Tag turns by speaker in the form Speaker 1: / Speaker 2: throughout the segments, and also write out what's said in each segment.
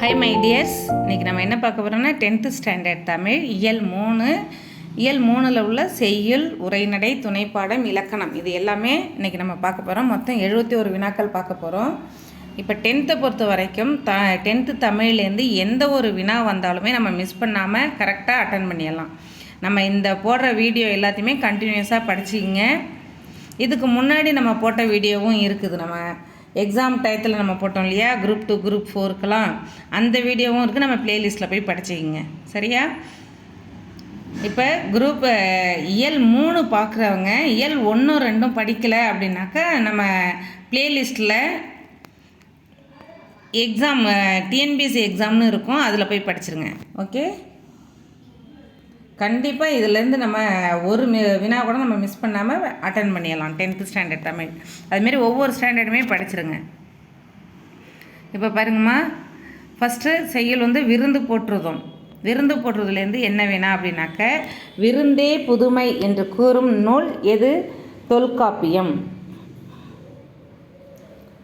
Speaker 1: High my tears, இன்றைக்கி நம்ம என்ன பார்க்க போகிறோம்னா 10th ஸ்டாண்டர்ட் தமிழ் இயல் 3 உள்ள செய்யுள், உரைநடை, துணைப்பாடம், இலக்கணம் இது எல்லாமே இன்றைக்கி நம்ம பார்க்க போகிறோம். மொத்தம் 71 வினாக்கள் பார்க்க போகிறோம். இப்போ 10th பொறுத்த வரைக்கும் 10th தமிழ்லேருந்து எந்த ஒரு வினா வந்தாலுமே நம்ம மிஸ் பண்ணாமல் கரெக்டாக அட்டன் பண்ணிடலாம். நம்ம இந்த போடுற வீடியோ எல்லாத்தையுமே கண்டினியூஸாக படிச்சிங்க. இதுக்கு முன்னாடி நம்ம போட்ட வீடியோவும் இருக்குது. நம்ம எக்ஸாம் டயத்தில் நம்ம போட்டோம் இல்லையா, குரூப் 2 குரூப் 4க்கெலாம் அந்த வீடியோவும் இருக்குது. நம்ம ப்ளேலிஸ்ட்டில் போய் படிச்சிக்கிங்க, சரியா? இப்போ குரூப் இயல் 3 பார்க்குறவங்க இயல் 1, 2 படிக்கலை அப்படின்னாக்கா நம்ம ப்ளேலிஸ்ட்டில் எக்ஸாம் டிஎன்பிஎஸ்சி எக்ஸாம்னு இருக்கும், அதில் போய் படிச்சிருங்க. ஓகே, கண்டிப்பாக இதிலேருந்து நம்ம ஒரு வினா கூட நம்ம மிஸ் பண்ணாமல் அட்டன் பண்ணிடலாம் 10th ஸ்டாண்டர்ட் தமிழ். அதுமாரி ஒவ்வொரு ஸ்டாண்டர்டுமே படிச்சிருங்க. இப்போ பாருங்கம்மா, ஃபஸ்ட்டு செய்யுள் விருந்து போற்றுதும். விருந்து போற்றுதலேருந்து என்ன வினா அப்படின்னாக்க, விருந்தே புதுமை என்று கூறும் நூல் எது?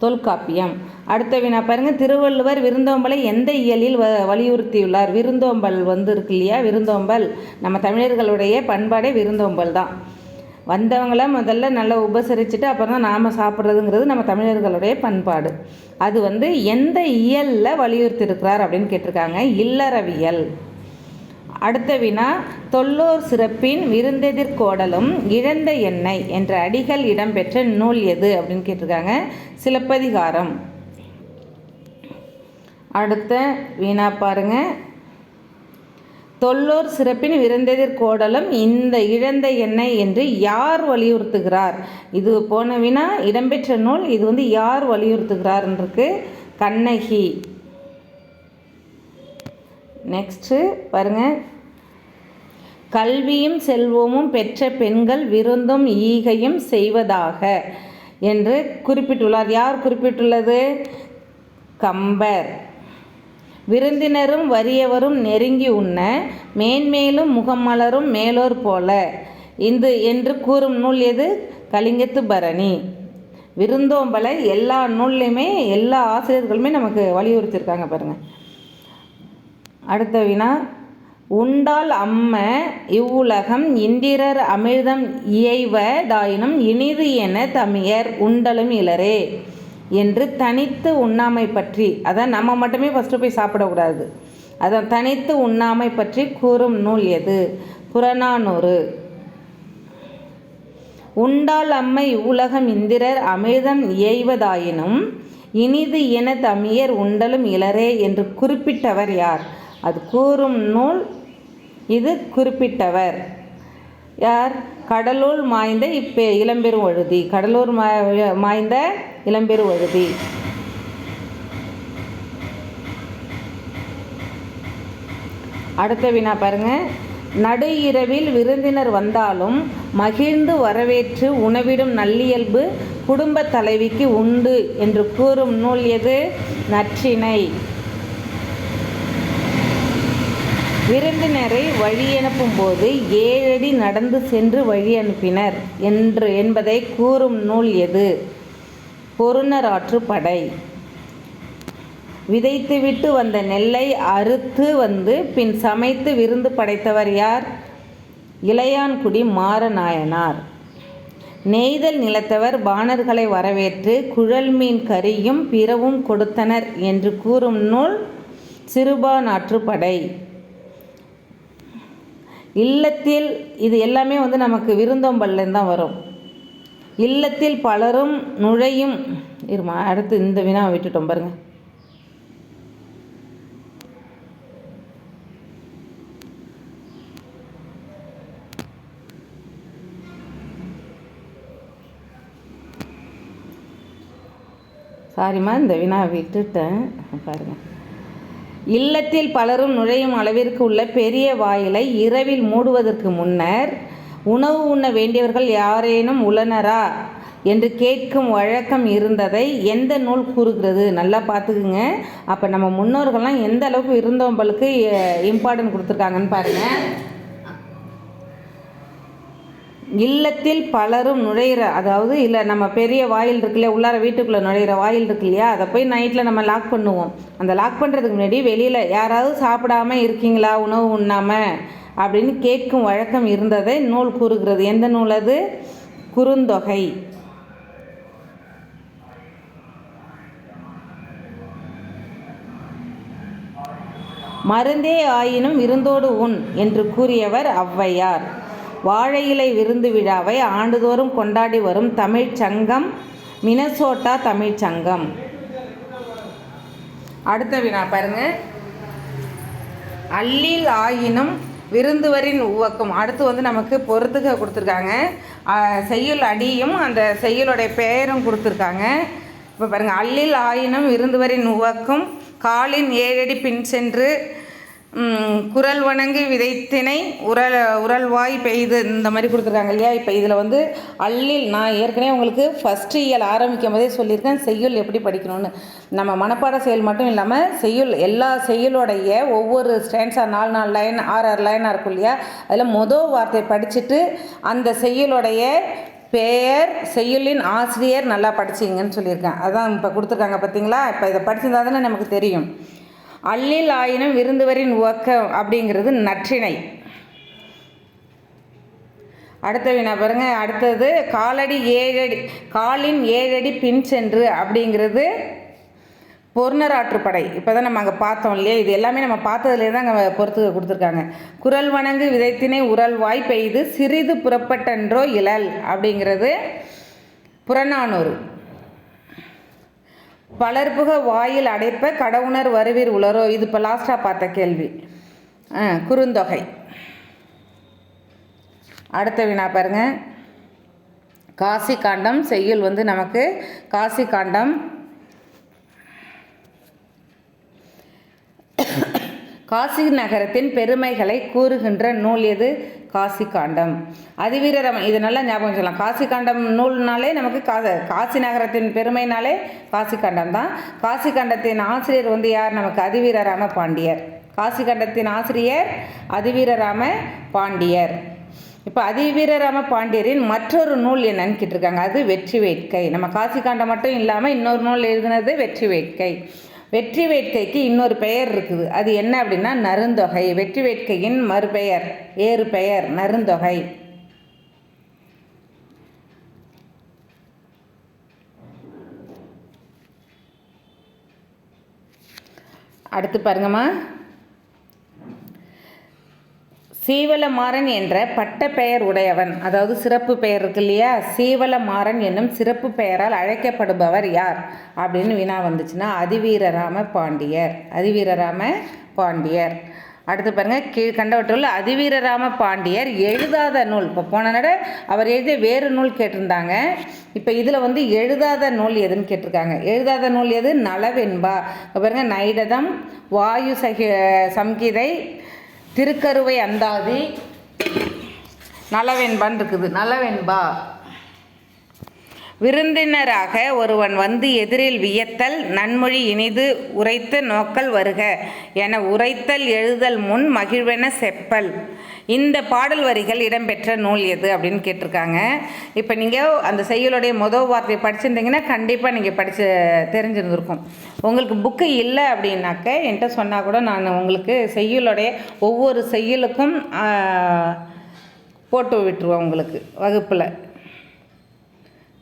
Speaker 1: தொல்காப்பியம். அடுத்த வினா பாருங்கள், திருவள்ளுவர் விருந்தோம்பலை எந்த இயலில் வலியுறுத்தியுள்ளார்? விருந்தோம்பல் இருக்கு இல்லையா, விருந்தோம்பல் நம்ம தமிழர்களுடைய பண்பாடே விருந்தோம்பல் தான். வந்தவங்கள முதல்ல நல்லா உபசரிச்சுட்டு அப்புறம் தான் நாம் சாப்பிட்றதுங்கிறது நம்ம தமிழர்களுடைய பண்பாடு. அது எந்த இயலில் வலியுறுத்தியிருக்கிறார் அப்படின்னு கேட்டிருக்காங்க. இல்லறவியல். அடுத்த வினா, தொல்லோர் சிறப்பின் விருந்தெதிர்கோடலும் இழந்த எண்ணெய் என்ற அடிகள் இடம்பெற்ற நூல் எது அப்படின்னு கேட்டிருக்காங்க. சிலப்பதிகாரம். அடுத்த வினா பாருங்க, தொல்லோர் சிறப்பின் விருந்தெதிர்கோடலும் இந்த இழந்த எண்ணெய் என்று யார் வலியுறுத்துகிறார்? இது போன வினா, இடம்பெற்ற நூல். இது யார் வலியுறுத்துகிறார்ன்றிருக்கு? கண்ணகி. நெக்ஸ்ட்டு பாருங்கள், கல்வியும் செல்வமும் பெற்ற பெண்கள் விருந்தும் ஈகையும் செய்வதாக என்று குறிப்பிட்டுள்ளார். யார் குறிப்பிட்டுள்ளது? கம்பர். விருந்தினரும் வறியவரும் நெருங்கி உண்ண மேன்மேலும் முகமலரும் மேலோர் போல என்று கூறும் நூல் எது? கலிங்கத்து பரணி. விருந்தோம்பலை எல்லா நூல்லையுமே எல்லா ஆசிரியர்களுமே நமக்கு வலியுறுத்தியிருக்காங்க பாருங்கள். அடுத்த வினா, உண்டால் அம்ம இவ்வுலகம் இந்திரர் அமிழ்தம் இயைவதாயினும் இனிது என தமியர் உண்டலும் இலரே என்று தனித்து உண்ணாமை பற்றி, அதான் நம்ம மட்டுமே ஃபஸ்ட்டு போய் சாப்பிடக்கூடாது, அதான் தனித்து உண்ணாமை பற்றி கூறும் நூல் எது? புறநானூறு. உண்டால் அம்மை இவ்வுலகம் இந்திரர் அமிழ்தம் இயைவதாயினும் இனிது என தமியர் உண்டலும் இலரே என்று குறிப்பிட்டவர் யார்? அது கூறும் நூல். இது குறிப்பிட்டவர் யார்? கடலூர் மாய்ந்த இளம்பெரும் வழுதி. கடலூர் மாய்ந்த இளம்பெரும் வழுதி. அடுத்த வினா பாருங்க, நடு இரவில் விருந்தினர் வந்தாலும் மகிழ்ந்து வரவேற்று உணவிடும் நல்லியல்பு குடும்ப தலைவிக்கு உண்டு என்று கூறும் நூல் எது? நற்றிணை. விருந்தினரை வழி அனுப்பும் போது 7 அடி நடந்து சென்று வழி அனுப்பினர் என்பதை கூறும் நூல் எது? பொருநராற்றுப்படை. விதைத்துவிட்டு வந்த நெல்லை அறுத்து பின் சமைத்து விருந்து படைத்தவர் யார்? இளையான்குடி மாறநாயனார். நெய்தல் நிலத்தவர் பாணர்களை வரவேற்று குழல் மீன் கறியும் பிறவும் கொடுத்தனர் என்று கூறும் நூல் சிறுபானாற்றுப்படை. இல்லத்தில், இது எல்லாமே நமக்கு விருந்தோம்பல்லேருந்து தான் வரும். இல்லத்தில் பலரும் நுழையும். இருமா, அடுத்து இந்த வினா விட்டுட்டோம் பாருங்க. சாரிம்மா, இந்த வினா விட்டுட்டேன் பாருங்கள். இல்லத்தில் பலரும் நுழையும் அளவிற்கு உள்ள பெரிய வாயிலை இரவில் மூடுவதற்கு முன்னர் உணவு உண்ண வேண்டியவர்கள் யாரேனும் உளனரா என்று கேட்கும் வழக்கம் இருந்ததை எந்த நூல் கூறுகிறது? நல்லா பார்த்துக்குங்க. அப்போ நம்ம முன்னோர்கள்லாம் எந்த அளவுக்கு விருந்தோம்பலுக்கு இம்பார்ட்டன்ட் கொடுத்துருக்காங்கன்னு பாருங்கள். இல்லத்தில் பலரும் நுழையிற, அதாவது இல்லை நம்ம பெரிய வாயில் இருக்கு இல்லையா, உள்ளார வீட்டுக்குள்ளே நுழையிற வாயில் இருக்கு இல்லையா, அதை போய் நைட்டில் நம்ம லாக் பண்ணுவோம். அந்த லாக் பண்ணுறதுக்கு முன்னாடி வெளியில் யாராவது சாப்பிடாமல் இருக்கீங்களா, உணவு உண்ணாமல் அப்படின்னு கேட்கும் வழக்கம் இருந்ததை நூல் கூறுகிறது. எந்த நூல் அது? குறுந்தொகை. மருந்தே ஆயினும் விருந்தோடு உண் என்று கூறியவர் ஔவையார். வாழை இலை விருந்து விழாவை ஆண்டுதோறும் கொண்டாடி வரும் தமிழ்ச் சங்கம் மினசோட்டா தமிழ்ச் சங்கம். அடுத்த வினா பாருங்க. அல்லில் ஆயினும் விருந்துவரின் உவக்கும். அடுத்து நமக்கு பொறுத்துக்க கொடுத்துருக்காங்க. செய்யுள் அடியும் அந்த செய்யுளுடைய பெயரும் கொடுத்துருக்காங்க. இப்போ பாருங்கள், அல்லில் ஆயினும் விருந்துவரின் உவக்கும், காலின் 7 அடி பின் சென்று, குரல் வணங்கு விதைத்தினை உரல்வாய் பெய்து, இந்த மாதிரி கொடுத்துருக்காங்க இல்லையா. இப்போ இதில் அல்லில், நான் ஏற்கனவே உங்களுக்கு ஃபஸ்ட்டு இயல் ஆரம்பிக்கும் போதே சொல்லியிருக்கேன் செய்யுள் எப்படி படிக்கணும்னு. நம்ம மனப்பாட செயல் மட்டும் இல்லாமல் செய்யுள், எல்லா செய்யுளோடைய ஒவ்வொரு ஸ்டான்ஸாக 4 லைன் 6 லைனாக இருக்கும் இல்லையா, அதில் மொதல் வார்த்தை படிச்சுட்டு அந்த செய்யுளுடைய பெயர், செய்யுளின் ஆசிரியர் நல்லா படிச்சிங்கன்னு சொல்லியிருக்கேன். அதான் இப்போ கொடுத்துருக்காங்க பார்த்தீங்களா. இப்போ இதை படிச்சிருந்தா தானே நமக்கு தெரியும். அல்லில் ஆயினும் விருந்துவரின் உவக்கம் அப்படிங்கிறது நற்றிணை. அடுத்த வினா பாருங்க. அடுத்தது காலின் 7 அடி பின் சென்று அப்படிங்கிறது பொருணராற்றுப்படை. இப்போ தான் நம்ம அங்கே பார்த்தோம் இல்லையா. இது எல்லாமே நம்ம பார்த்ததுலேயே தான் அங்கே பொறுத்து கொடுத்துருக்காங்க. குரல் வணங்கு விதைத்தினை உரல்வாய் பெய்து சிறிது புறப்பட்டன்றோ இழல் அப்படிங்கிறது புறநானூறு. பலர்புக வாயில் அடைப்ப கடவுணர் வருவீர் உளரோ, இது இப்போ லாஸ்ட்டாக பார்த்த கேள்வி. குறுந்தொகை. அடுத்த வினா பாருங்க. காசி காண்டம் செய்யுள் நமக்கு காசி காண்டம். காசி நகரத்தின் பெருமைகளை கூறுகின்ற நூல் எது? காசி காண்டம். அதிவீரராமன், இது நல்லா ஞாபகம் சொல்லலாம். காசி காண்டம் நூல்னாலே நமக்கு காசி நகரத்தின் பெருமைனாலே காசி காண்டம் தான். காசி காண்டத்தின் ஆசிரியர் யார்? நமக்கு அதிவீரராம பாண்டியர். காசி காண்டத்தின் ஆசிரியர் அதிவீரராம பாண்டியர். இப்போ அதிவீரராம பாண்டியரின் மற்றொரு நூல் என்னன்னு கேட்டிருக்காங்க. அது வெற்றி வேட்கை. நம்ம காசி காண்டம் மட்டும் இல்லாமல் இன்னொரு நூல் எழுதினது வெற்றி வேட்கை. வெற்றி வேட்கைக்கு இன்னொரு பெயர் இருக்குது. அது என்ன அப்படின்னா நருந்தொகை. வெற்றி வேட்கையின் மறுபெயர், ஏறு பெயர் நருந்தொகை. அடுத்து பாருங்கம்மா. சீவலமாறன் என்ற பட்ட பெயர் உடையவன், அதாவது சிறப்பு பெயர் இருக்கு இல்லையா, சீவலமாறன் என்னும் சிறப்பு பெயரால் அழைக்கப்படுபவர் யார் அப்படின்னு வினா வந்துச்சுன்னா அதிவீரராம பாண்டியர். அதிவீரராம பாண்டியர். அடுத்து பாருங்கள். கீழ்கண்டவற்றுள் அதிவீரராம பாண்டியர் எழுதாத நூல். இப்போ போன நட அவர் எழுதிய வேறு நூல் கேட்டிருந்தாங்க. இப்போ இதில் எழுதாத நூல் எதுன்னு கேட்டிருக்காங்க. எழுதாத நூல் எது? நலவெண்பா. இப்போ பாருங்கள், நைடதம், வாயு சம்கிதை, திருக்கருவை அந்தாதி, நலவெண்பான்னு இருக்குது. நலவெண்பா. விருந்தினராக ஒருவன் எதிரில் வியத்தல், நன்மொழி இனிது உரைத்து நோக்கல் வருக என உரைத்தல் எழுதல் முன் மகிழ்வென செப்பல். இந்த பாடல் வரிகள் இடம்பெற்ற நூல் எது அப்படின்னு கேட்டிருக்காங்க. இப்போ நீங்கள் அந்த செய்யுளுடைய முதல் வார்த்தையை படிச்சிருந்தீங்கன்னா கண்டிப்பாக நீங்கள் தெரிஞ்சிருந்துருக்கும். உங்களுக்கு புக்கு இல்லை அப்படின்னாக்க என்கிட்ட சொன்னால் கூட நான் உங்களுக்கு செய்யுளுடைய ஒவ்வொரு செய்யுளுக்கும் போட்டு விட்டுருவேன். உங்களுக்கு வகுப்பில்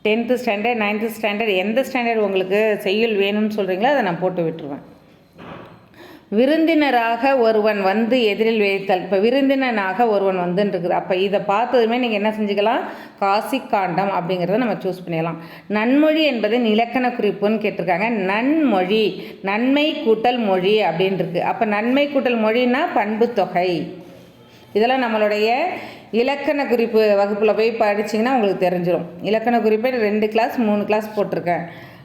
Speaker 1: 10th ஸ்டாண்டர்ட் 9th ஸ்டாண்டர்ட் எந்த ஸ்டாண்டர்ட் உங்களுக்கு செய்யுள் வேணும்னு சொல்கிறீங்களோ அதை நான் போட்டு விட்டுருவேன். விருந்தினராக ஒருவன் எதிரில் வைத்தல். இப்போ விருந்தினனாக ஒருவன் இருக்குது. அப்போ இதை பார்த்ததுமே நீங்கள் என்ன செஞ்சுக்கலாம்? காசி காண்டம் அப்படிங்கிறத நம்ம சூஸ் பண்ணிடலாம். நன்மொழி என்பது இலக்கண குறிப்புன்னு கேட்டிருக்காங்க. நன்மொழி, நன்மை கூட்டல் மொழி அப்படின்னு இருக்குது. அப்போ நன்மை கூட்டல் மொழின்னா பண்பு தொகை. இதெல்லாம் நம்மளுடைய இலக்கண குறிப்பு வகுப்பில் போய் படிச்சிங்கன்னா உங்களுக்கு தெரிஞ்சிடும். இலக்கண குறிப்பை 2 கிளாஸ் 3 கிளாஸ் போட்டிருக்கேன்.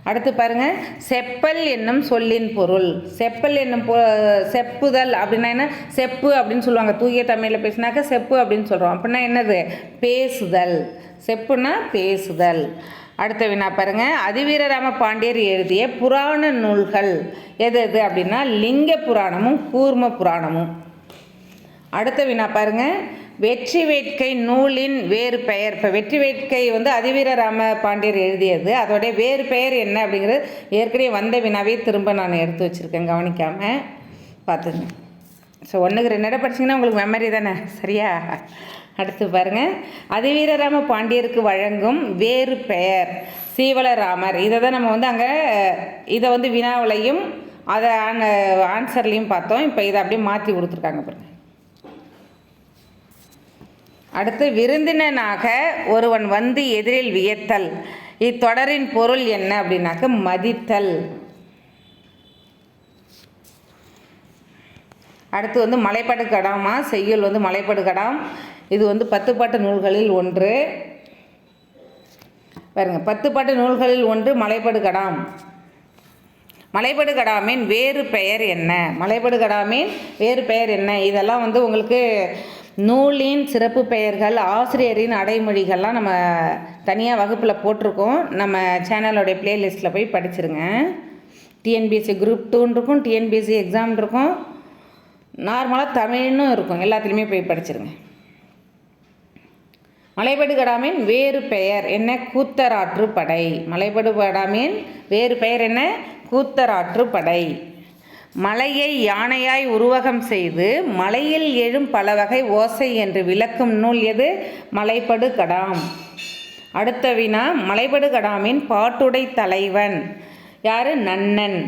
Speaker 1: அடுத்து பாருங்கள். செப்பல் என்னும் சொல்லின் பொருள். செப்பல் என்னும் செப்புதல் அப்படின்னா என்ன? செப்பு அப்படின்னு சொல்லுவாங்க. தூய தமிழில் பேசினாக்க செப்பு அப்படின்னு சொல்கிறோம். அப்படின்னா என்னது? பேசுதல். செப்புனா பேசுதல். அடுத்த வினா பாருங்கள். அதிவீரராம பாண்டியர் எழுதிய புராண நூல்கள் எது எது அப்படின்னா லிங்க புராணமும் கூர்ம புராணமும். அடுத்த வினா பாருங்கள். வெற்றி வேட்கை நூலின் வேறு பெயர். இப்போ வெற்றி வேட்கை வந்து அதிவீர ராம பாண்டியர் எழுதியது, அதோடைய வேறு பெயர் என்ன அப்படிங்கிறது ஏற்கனவே வந்த வினாவே திரும்ப நான் எடுத்து வச்சுருக்கேன், கவனிக்காமல் பார்த்துங்க. ஸோ 1க்கு 2 இடம் படிச்சிங்கன்னா உங்களுக்கு மெமரி தானே, சரியா? அடுத்து பாருங்கள், அதிவீரராம பாண்டியருக்கு வழங்கும் வேறு பெயர் சீவலராமர். இதை தான் நம்ம வந்து அங்கே இதை வந்து வினாவிலையும் அதை ஆன்சர்லையும் பார்த்தோம். இப்போ இதை அப்படியே மாற்றி கொடுத்துருக்காங்க பாருங்க. அடுத்து, விருந்தினனாக ஒருவன் வந்து எதிரில் வியத்தல். இத்தொடரின் பொருள் என்ன அப்படின்னாக்க மதித்தல். அடுத்து வந்து மலைப்பாடு கடாமா செய்யுள் வந்து மலைப்பாடு கடாம். இது வந்து 10 பாட்டு நூல்களில் ஒன்று. பாருங்க, 10 பாட்டு நூல்களில் ஒன்று மலைப்பாடு கடாம். மலைப்பாடு கடாமின் வேறு பெயர் என்ன? மலைப்பாடு கடாமின் வேறு பெயர் என்ன? இதெல்லாம் வந்து உங்களுக்கு நூலின் சிறப்பு பெயர்கள், ஆசிரியரின் அடைமொழிகள்லாம் நம்ம தனியாக வகுப்பில் போட்டிருக்கோம். நம்ம சேனலோடைய ப்ளேலிஸ்ட்டில் போய் படிச்சிருங்க. டிஎன்பிஎஸ்சி குரூப் 2 இருக்கும், டிஎன்பிஎஸ்சி எக்ஸாம் இருக்கும், நார்மலாக தமிழ்னு இருக்கும், எல்லாத்துலேயுமே போய் படிச்சிருங்க. மலைப்பாடு கடாமின் வேறு பெயர் என்ன? கூத்தராற்று படை. மலைப்பாடு கடாமின் வேறு பெயர் என்ன? கூத்தராற்று படை. மலையை யானையாய் உருவகம் செய்து மலையில் எழும் பல வகை ஓசை என்று விளக்கும் நூல் எது? மலைப்பாடு கடாம். அடுத்த வினா, மலைப்பாடு கடாமின் பாட்டுடை தலைவன் யாரு? நன்னன்.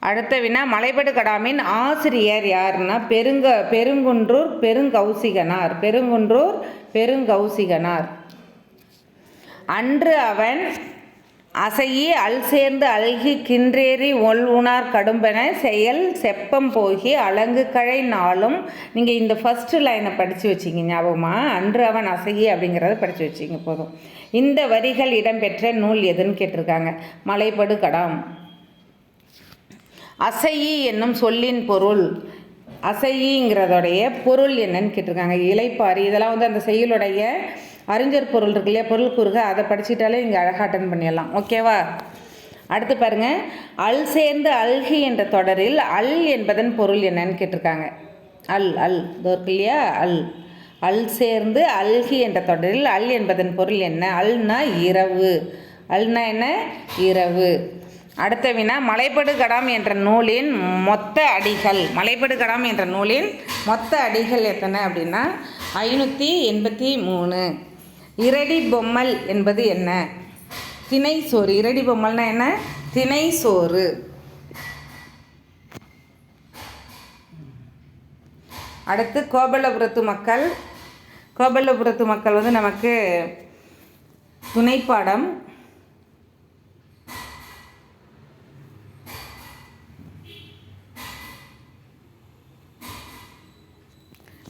Speaker 1: அடுத்த வினா, மலைப்பாடு கடாமின் ஆசிரியர் யாருன்னா பெருங்குன்றூர் பெருங்கௌசிகனார். பெருங்குன்றூர் பெருங்கௌசிகனார். அன்று அவன் அசையி அல் சேர்ந்து அல்கி கின்றேறி ஒல்வுனார் கடும்பென செயல் செப்பம் போகி அலங்கு கழை நாளும். நீங்கள் இந்த ஃபஸ்ட்டு லைனை படித்து வச்சிங்க ஞாபகமா? அன்று அவன் அசையி அப்படிங்கிறத படித்து வச்சிங்க போதும். இந்த வரிகள் இடம்பெற்ற நூல் எதுன்னு கேட்டிருக்காங்க. மலைப்பாடு கடாம். அசையி என்னும் சொல்லின் பொருள், அசையிங்கிறதோடைய பொருள் என்னன்னு கேட்டிருக்காங்க. இலைப்பாரி, இதெல்லாம் வந்து அந்த செய்யுளுடைய அறிஞர் பொருள் இருக்கு இல்லையா, பொருள் கூறுக, அதை படிச்சுட்டாலே இங்கே அழகாக அட்டன் பண்ணிடலாம். ஓகேவா? அடுத்து பாருங்கள், அல் சேர்ந்து அல்கி என்ற தொடரில் அல் என்பதன் பொருள் என்னன்னு கேட்டிருக்காங்க. அல் அல் இருக்கு இல்லையா, அல் அல் சேர்ந்து அல்கி என்ற தொடரில் அல் என்பதன் பொருள் என்ன? அல்னா இரவு. அல்னா என்ன? இரவு. அடுத்த வினா, மலைப்பாடு கடாம் என்ற நூலின் மொத்த அடிகள். மலைப்பாடு கடாம் என்ற நூலின் மொத்த அடிகள் எத்தனை அப்படின்னா 583. இரடி பொம்மல் என்பது என்ன? திணை சோறு. இரடி பொம்மல்னா என்ன? திணை சோறு. அடுத்து, கோபல்லபுரத்து மக்கள். கோபல்லபுரத்து மக்கள் வந்து நமக்கு துணைப்பாடம்.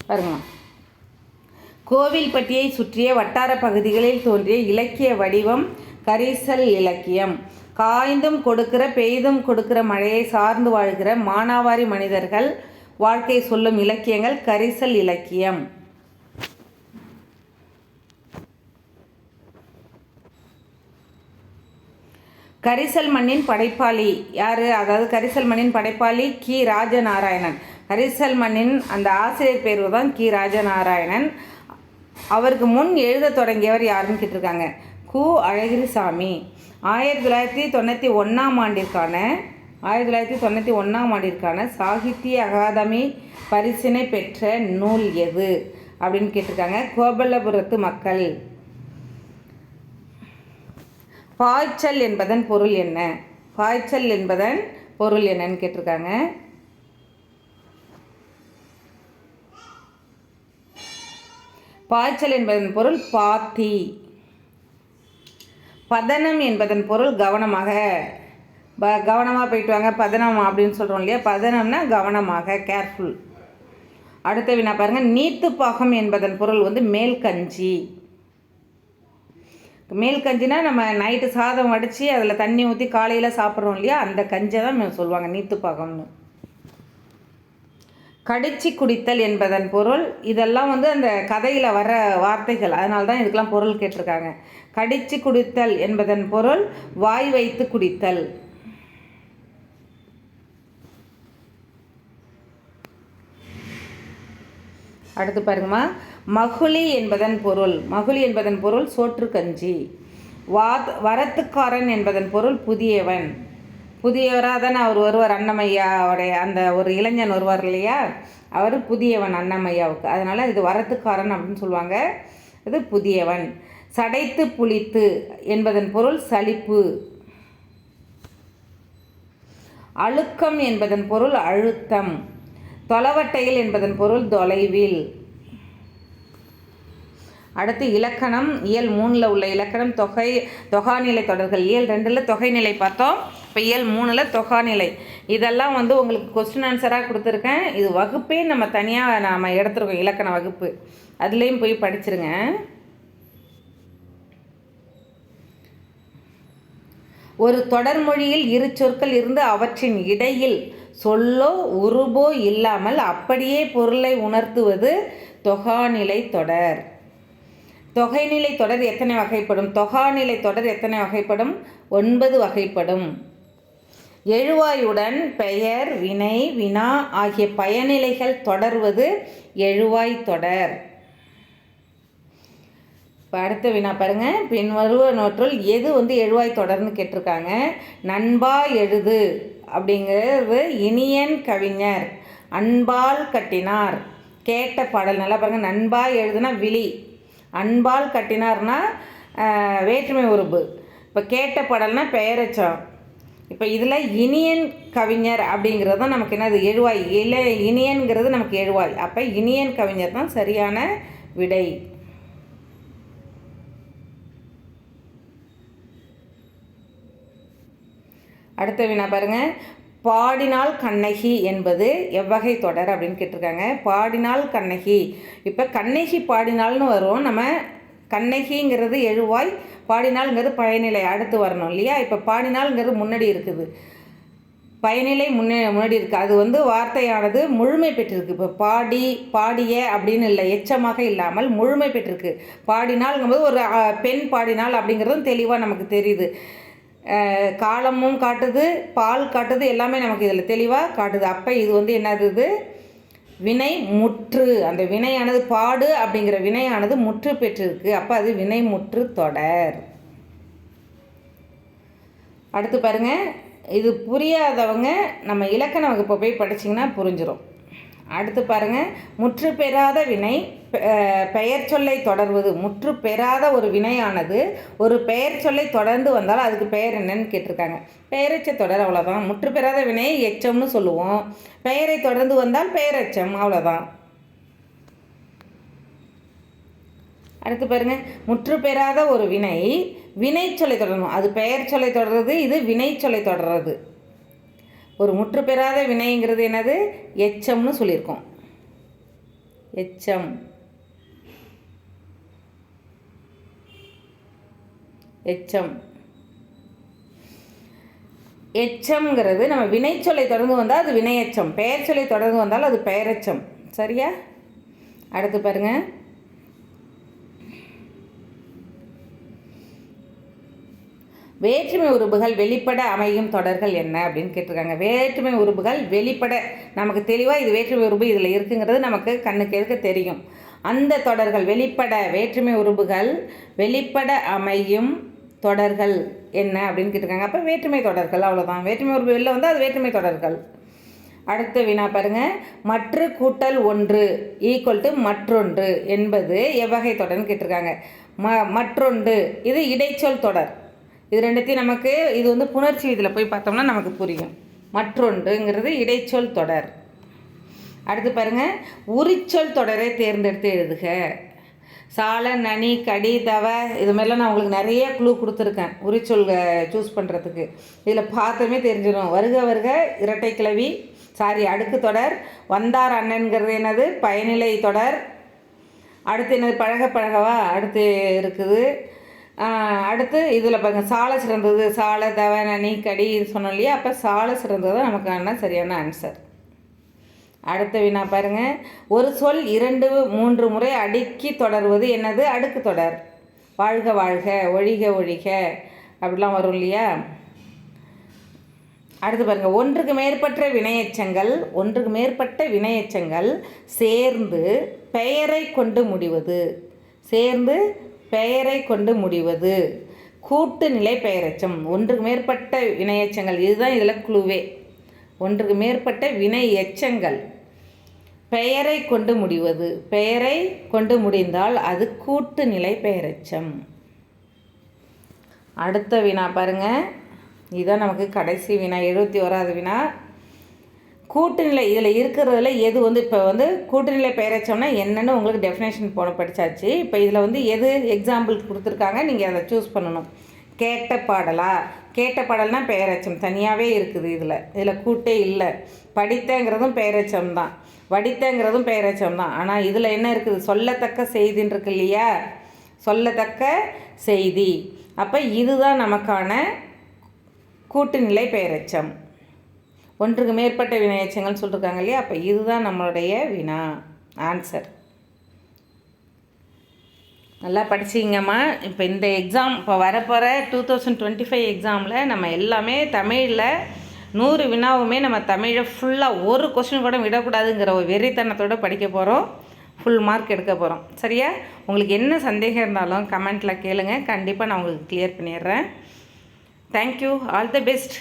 Speaker 1: பாருங்க, கோவில்பட்டியை சுற்றிய வட்டார பகுதிகளில் தோன்றிய இலக்கிய வடிவம் கரிசல் இலக்கியம். காய்ந்தும் கொடுக்கிற பெய்தும் கொடுக்கிற மழையை சார்ந்து வாழ்கிற மானாவாரி மனிதர்கள் வாழ்க்கை சொல்லும் இலக்கியங்கள் கரிசல் இலக்கியம். கரிசல் மண்ணின் படைப்பாளி யார்? அதாவது கரிசல் மண்ணின் படைப்பாளி கி ராஜநாராயணன். கரிசல் மண்ணின் அந்த ஆசிரியர் பேர் தான் கி ராஜநாராயணன். அவருக்கு முன் எழுத தொடங்கியவர் யாருன்னு கேட்டிருக்காங்க. கு அழகிரிசாமி. 1991ஆம் ஆண்டிற்கான சாகித்ய அகாதமி பரிசினை பெற்ற நூல் எது அப்படின்னு கேட்டிருக்காங்க. கோபல்லபுரத்து மக்கள். பாய்ச்சல் என்பதன் பொருள் என்ன? பாய்ச்சல் என்பதன் பொருள் என்னன்னு கேட்டிருக்காங்க. பாய்ச்சல் என்பதன் பொருள் பாத்தி. பதனம் என்பதன் பொருள் கவனமாக. கவனமாக போயிட்டு வாங்க பதனம் அப்படின்னு சொல்கிறோம் இல்லையா, பதனம்னா கவனமாக, கேர்ஃபுல். அடுத்த வினா பாருங்கள், நீத்துப்பாகம் என்பதன் பொருள் வந்து மேல்கஞ்சி. மேல்கஞ்சினா நம்ம நைட்டு சாதம் வடித்து அதில் தண்ணி ஊற்றி காலையில் சாப்பிட்றோம் இல்லையா, அந்த கஞ்சியை தான் சொல்லுவாங்க நீத்துப்பாகம்னு. கடிச்சு குடித்தல் என்பதன் பொருள், இதெல்லாம் வந்து அந்த கதையில் வர வார்த்தைகள், அதனால தான் இதுக்கெல்லாம் பொருள் கேட்டிருக்காங்க. கடிச்சு குடித்தல் என்பதன் பொருள் வாய் வைத்து குடித்தல். அடுத்து பாருங்கம்மா, மகுளி என்பதன் பொருள். மகுளி என்பதன் பொருள் சோற்று கஞ்சி. வரத்துக்காரன் என்பதன் பொருள் புதியவன். புதியவராக தானே அவர் வருவார், அன்னமையாவுடைய அந்த ஒரு இளைஞன் வருவார் இல்லையா, அவர் புதியவன் அன்னமையாவுக்கு. அதனால் இது வரத்துக்காரன் அப்படின்னு சொல்லுவாங்க, இது புதியவன். சடைத்து புளித்து என்பதன் பொருள் சலிப்பு. அழுக்கம் என்பதன் பொருள் அழுத்தம். தொலைவட்டையில் என்பதன் பொருள் தொலைவில். அடுத்து இலக்கணம். இயல் 3 உள்ள இலக்கணம் தொகாநிலை தொடர்கள். இயல் 2 தொகைநிலை பார்த்தோம், இப்போ இயல் 3 தொகாநிலை. இதெல்லாம் உங்களுக்கு கொஸ்டின் ஆன்சராக கொடுத்துருக்கேன். இது வகுப்பே நம்ம தனியாக நாம் எடுத்துருக்கோம், இலக்கண வகுப்பு. அதுலேயும் போய் படிச்சிருங்க. ஒரு தொடர்மொழியில் இரு சொற்கள் இருந்து அவற்றின் இடையில் சொல்லோ உருபோ இல்லாமல் அப்படியே பொருளை உணர்த்துவது தொகாநிலை தொடர். தொகைநிலை தொடர் எத்தனை வகைப்படும்? தொகாநிலை தொடர் எத்தனை வகைப்படும்? 9 வகைப்படும். எழுவாயுடன் பெயர், வினை, வினா ஆகிய பயனிலைகள் தொடர்வது எழுவாய் தொடர். இப்போ அடுத்த வினா பாருங்கள். பின்வருவனவற்றுள் எது எழுவாய் தொடர்னு கேட்டிருக்காங்க. நண்பா எழுது அப்படிங்கிறது இனியன் கவிஞர். அன்பால் கட்டினார் கேட்ட பாடல். நல்லா பாருங்கள், நண்பா எழுதுனா விழி, அன்பால் கட்டினார்னா வேற்றுமை உருபு. இப்போ கேட்ட பாடல்னா பெயரச்சம். இப்போ இதில் இனியன் கவிஞர் அப்படிங்கிறது தான் நமக்கு என்னது எழுவாய். இனியன்கிறது நமக்கு எழுவாய். அப்போ இனியன் கவிஞர் தான் சரியான விடை. அடுத்த வினா பாருங்கள். பாடினால் கண்ணகி என்பது எவ்வகை தொடர் அப்படின்னு கேட்டிருக்காங்க. பாடினால் கண்ணகி. இப்போ கண்ணகி பாடினால்னு வரும். நம்ம கண்ணகிங்கிறது எழுவாய், பாடினால்ங்கிறது பயனிலை அடுத்து வரணும் இல்லையா. இப்போ பாடினால்ங்கிறது முன்னாடி இருக்குது, பயனிலை முன்னாடி இருக்குது. அது வார்த்தையானது முழுமை பெற்றிருக்கு. இப்போ பாடி, பாடிய அப்படின்னு இல்லை, எச்சமாக இல்லாமல் முழுமை பெற்றிருக்கு. பாடினால்ங்கும்போது ஒரு பெண் பாடினால் அப்படிங்கிறதும் தெளிவாக நமக்கு தெரியுது. காலமும் காட்டுது, பால் காட்டுது, எல்லாமே நமக்கு இதில் தெளிவாக காட்டுது. அப்போ இது என்னது? வினை முற்று. அந்த வினையானது பாடு அப்படிங்கிற வினையானது முற்று பெற்றிருக்கு. அப்போ அது வினை முற்று தொடர். அடுத்து பாருங்கள். இது புரியாதவங்க நம்ம இலக்கண வகுப்பை போய் படிச்சிங்கன்னா புரிஞ்சிடும். அடுத்து பாருங்கள். முற்று பெறாத வினை பெயர் சொல்லை தொடர்வது. முற்று பெறாத ஒரு வினையானது ஒரு பெயர் சொல்லை தொடர்ந்து வந்தால் அதுக்கு பெயர் என்னன்னு கேட்டிருக்காங்க. பெயரெச்ச தொடர், அவ்வளோதான். முற்று பெறாத வினையை எச்சம்னு சொல்லுவோம். பெயரை தொடர்ந்து வந்தால் பெயரெச்சம், அவ்வளோதான். அடுத்து பாருங்கள். முற்று பெறாத ஒரு வினை வினை சொல்லை தொடரணும். அது பெயர் சொல்லை தொடர்றது, இது வினை சொல்லை தொடர்றது. ஒரு முற்று பெறாத வினைங்கிறது என்னது? எச்சம்னு சொல்லியிருக்கோம். எச்சம், எச்சம். எச்சம்ங்கிறது நம்ம வினைச்சொல்லை தொடர்ந்து வந்தால் அது வினையச்சம், பெயர் சொல்லை தொடர்ந்து வந்தால் அது பெயரெச்சம். சரியா? அடுத்து பாருங்கள். வேற்றுமை உருபுகள் வெளிப்பட அமையும் தொடர்கள் என்ன அப்படின்னு கேட்டிருக்காங்க. வேற்றுமை உருபுகள் வெளிப்பட நமக்கு தெளிவாக இது வேற்றுமை உருபு இதில் இருக்குங்கிறது நமக்கு கண்ணுக்கு எதுக்க தெரியும். அந்த தொடர்கள் வெளிப்பட, வேற்றுமை உருபுகள் வெளிப்பட அமையும் தொடர்கள் என்ன அப்படின்னு கேட்டிருக்காங்க. அப்போ வேற்றுமை தொடர்கள், அவ்வளோதான். வேற்றுமை உருபு வெளில வந்தால் அது வேற்றுமை தொடர்கள். அடுத்த வினா பாருங்கள். மற்று கூட்டல் ஒன்று ஈக்குவல் டு மற்றொன்று என்பது எவ்வகை தொடர்னு கேட்டிருக்காங்க. மற்றொன்று இது இடைச்சொல் தொடர். இது ரெண்டுத்தையும் நமக்கு இது புணர்ச்சி இதில் போய் பார்த்தோம்னா நமக்கு புரியும். மற்றொன்றுங்கிறது இடைச்சொல் தொடர். அடுத்து பாருங்கள். உரிச்சொல் தொடரை தேர்ந்தெடுத்து எழுதுக. சால, நனி, கடி, தவ இது மாதிரிலாம் நான் உங்களுக்கு நிறைய க்ளூ கொடுத்துருக்கேன் உரிச்சொல் சூஸ் பண்ணுறதுக்கு. இதில் பார்த்தோமே தெரிஞ்சிடும். வருக வருக இரட்டை கிளவி, அடுக்கு தொடர். வந்தார் அண்ணன்கிறது என்னது? பயனிலை தொடர். அடுத்து என்னது? பழக பழகவா அடுத்து இருக்குது. அடுத்து இதில் பாருங்கள். சால சிறந்தது, சால, தவ, நனி, கடி இது சொன்னோம் இல்லையா. அப்போ சால சிறந்தது தான் நமக்கான சரியான ஆன்சர். அடுத்த வினா பாருங்கள். ஒரு சொல் 2, 3 முறை அடுக்கி தொடர்வது என்னது? அடுக்கு தொடர். வாழ்க வாழ்க, ஒழிக ஒழிக அப்படிலாம் வரும் இல்லையா. அடுத்து பாருங்கள், ஒன்றுக்கு மேற்பட்ட வினையெச்சங்கள் சேர்ந்து பெயரை கொண்டு முடிவது கூட்டு நிலை பெயரெச்சம். ஒன்றுக்கு மேற்பட்ட வினையெச்சங்கள், இதுதான் இதில் குழுவே. ஒன்றுக்கு மேற்பட்ட வினை எச்சங்கள் பெயரை கொண்டு முடிந்தால் அது கூட்டு நிலை பெயரெச்சம். அடுத்த வினா பாருங்கள், இதுதான் நமக்கு கடைசி வினா, 71வது வினா. கூட்டுநிலை இதில் இருக்கிறதுல எது இப்போ கூட்டுநிலை பெயரெச்சம்னா என்னென்னு உங்களுக்கு டெஃபினேஷன் படித்தாச்சு. இப்போ இதில் எது எக்ஸாம்பிள் கொடுத்துருக்காங்க, நீங்கள் அதை சூஸ் பண்ணணும். கேட்ட பாடல்னால் பெயரெச்சம் தனியாகவே இருக்குது. இதில் கூட்டே இல்லை. படித்தங்கிறதும் பெயரெச்சம் தான், வடித்தங்கிறதும் பெயரெச்சம் தான். ஆனால் இதில் என்ன இருக்குது, சொல்லத்தக்க செய்தின்னு இருக்கு இல்லையா, சொல்லத்தக்க செய்தி. அப்போ இதுதான் நமக்கான கூட்டுநிலை பெயரெச்சம். ஒன்றுக்கு மேற்பட்ட வினையெச்சங்கள்னு சொல்லியிருக்காங்க இல்லையா, அப்போ இதுதான் நம்மளுடைய வினா ஆன்சர். நல்லா படிச்சிங்கம்மா. இப்போ இந்த எக்ஸாம் இப்போ வரப்போகிற 2025 எக்ஸாமில் நம்ம எல்லாமே தமிழில் 100 வினாவுமே நம்ம தமிழை ஃபுல்லாக ஒரு கொஸ்டின் கூட விடக்கூடாதுங்கிற ஒரு வெறித்தனத்தோடு படிக்க போகிறோம். ஃபுல் மார்க் எடுக்க போகிறோம். சரியா? உங்களுக்கு என்ன சந்தேகம் இருந்தாலும் கமெண்ட்டில் கேளுங்க, கண்டிப்பாக நான் உங்களுக்கு கிளியர் பண்ணிடுறேன். தேங்க்யூ. All the best.